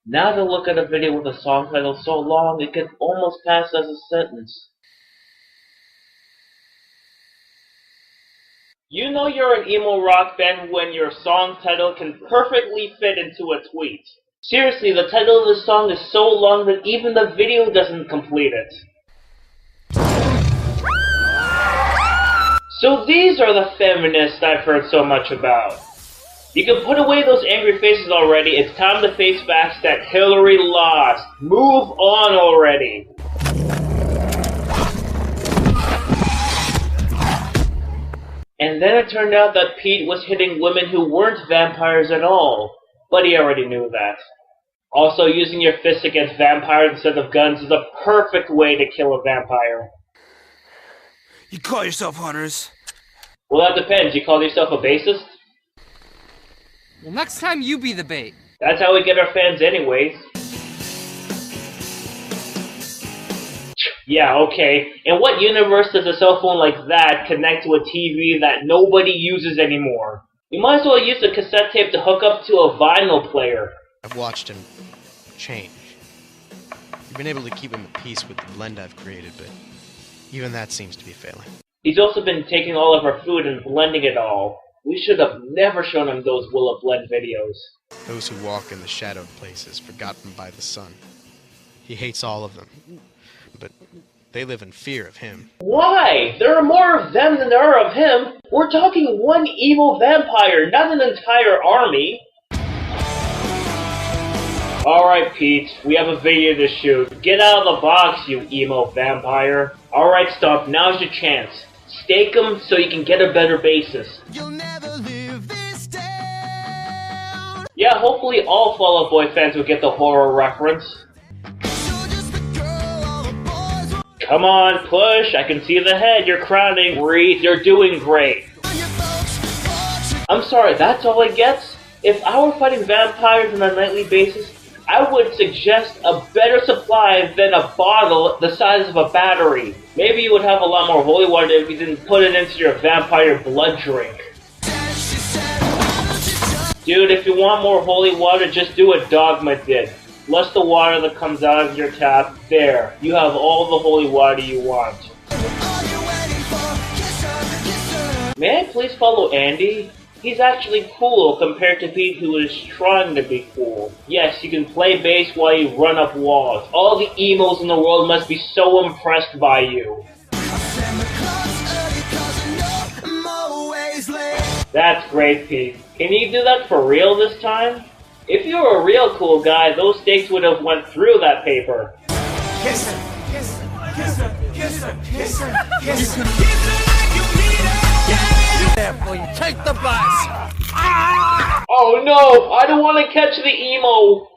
Now to look at a video with a song title so long it can almost pass as a sentence. You know you're an emo rock fan when your song title can perfectly fit into a tweet. Seriously, the title of the song is so long that even the video doesn't complete it. So these are the feminists I've heard so much about. You can put away those angry faces already. It's time to face facts that Hillary lost. Move on already. And then it turned out that Pete was hitting women who weren't vampires at all. But he already knew that. Also, using your fists against vampires instead of guns is a perfect way to kill a vampire. You call yourself hunters? Well, that depends. You call yourself a bassist? Well, next time you be the bait. That's how we get our fans anyways. Yeah, okay. In what universe does a cell phone like that connect to a TV that nobody uses anymore? You might as well use a cassette tape to hook up to a vinyl player. I've watched him change. You've been able to keep him at peace with the blend I've created, but even that seems to be failing. He's also been taking all of our food and blending it all. We should have never shown him those Will It Blend videos. Those who walk in the shadowed places, forgotten by the sun. He hates all of them, but they live in fear of him. Why? There are more of them than there are of him. We're talking one evil vampire, not an entire army. Alright, Pete, we have a video to shoot. Get out of the box, you emo vampire. Alright, stop. Now's your chance. Stake him so you can get a better basis. You'll never live this down. Yeah, hopefully all Fall Out Boy fans will get the horror reference. Come on, push. I can see the head. You're crowding. Breathe. You're doing great. I'm sorry, that's all it gets? If I were fighting vampires on a nightly basis, I would suggest a better supply than a bottle the size of a battery. Maybe you would have a lot more holy water if you didn't put it into your vampire blood drink. Dude, if you want more holy water, just do what Dogma did. Flush the water that comes out of your tap. There, you have all the holy water you want. May I please follow Andy? He's actually cool compared to Pete, who is trying to be cool. Yes, you can play bass while you run up walls. All the emos in the world must be so impressed by you. That's great, Pete. Can you do that for real this time? If you were a real cool guy, those stakes would have went through that paper. Kiss her, kiss her, kiss her, kiss her, kiss her, kiss her. Therefore, you take the bus. Oh no! I don't want to catch the emo!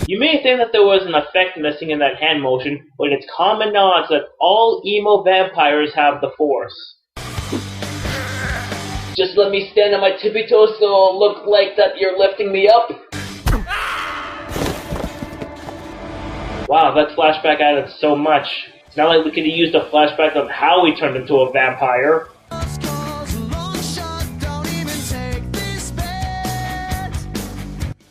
You may think that there was an effect missing in that hand motion, but it's common knowledge that all emo vampires have the force. Just let me stand on my tippy toes so it'll look like that you're lifting me up. Wow, that flashback added so much. It's not like we could have used a flashback on how he turned into a vampire.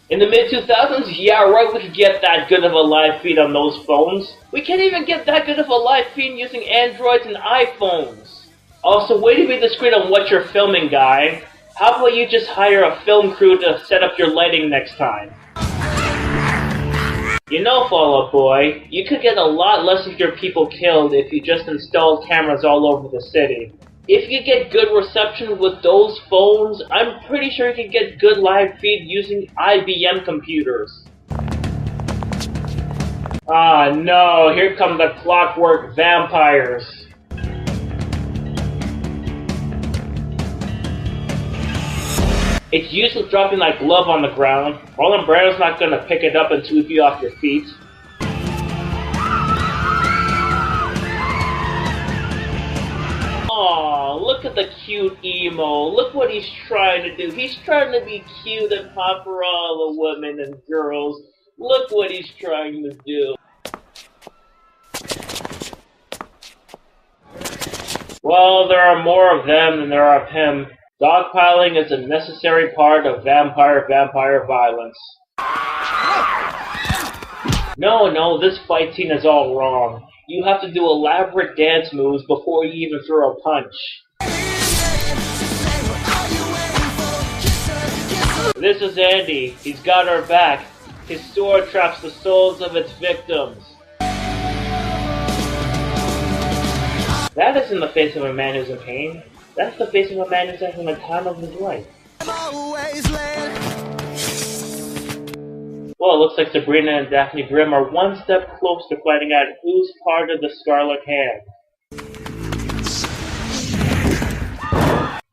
In the mid-2000s, yeah right, we could get that good of a live feed on those phones. We can't even get that good of a live feed using Androids and iPhones. Also, way to be discreet on what you're filming, guy. How about you just hire a film crew to set up your lighting next time? You know, Fall Out Boy, you could get a lot less of your people killed if you just installed cameras all over the city. If you get good reception with those phones, I'm pretty sure you can get good live feed using IBM computers. Ah no, here come the clockwork vampires. It's useless dropping that glove on the ground. Marlon Brando's not gonna pick it up and sweep you off your feet. Aww, look at the cute emo. Look what he's trying to do. He's trying to be cute and hot for all the women and girls. Look what he's trying to do. Well, there are more of them than there are of him. Dogpiling is a necessary part of vampire violence. No, this fight scene is all wrong. You have to do elaborate dance moves before you even throw a punch. This is Andy. He's got our back. His sword traps the souls of its victims. That isn't the face of a man who's in pain. That's the face of a man who's having the time of his life. Well, it looks like Sabrina and Daphne Grimm are one step closer to finding out who's part of the Scarlet Hand.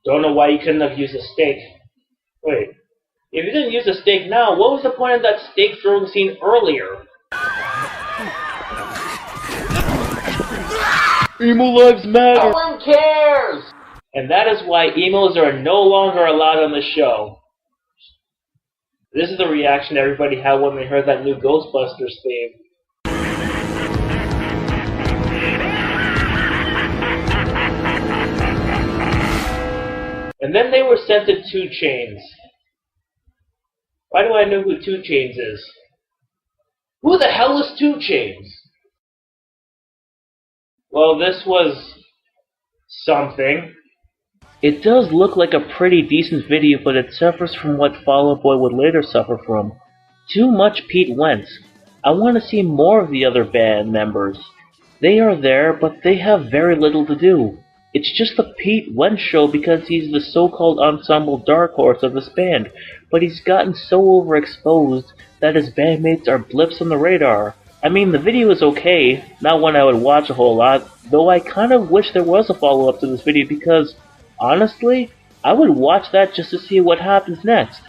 Don't know why you couldn't have used a stake. Wait, if you didn't use a stake now, what was the point of that stake throwing scene earlier? Emo lives matter! No one cares! And that is why emos are no longer allowed on the show. This is the reaction everybody had when they heard that new Ghostbusters theme. And then they were sent to 2 Chainz. Why do I know who 2 Chainz is? Who the hell is 2 Chainz? Well, this was something. It does look like a pretty decent video, but it suffers from what Fall Out Boy would later suffer from. Too much Pete Wentz. I want to see more of the other band members. They are there, but they have very little to do. It's just the Pete Wentz show because he's the so-called ensemble dark horse of this band, but he's gotten so overexposed that his bandmates are blips on the radar. I mean, the video is okay, not one I would watch a whole lot, though I kind of wish there was a follow-up to this video because, honestly, I would watch that just to see what happens next.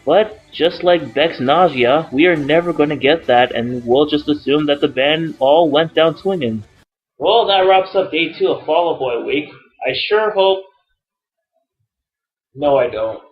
But, just like Beck's nausea, we are never going to get that, and we'll just assume that the band all went down swinging. Well, that wraps up day 2 of Fall Out Boy week. I sure hope... No, I don't.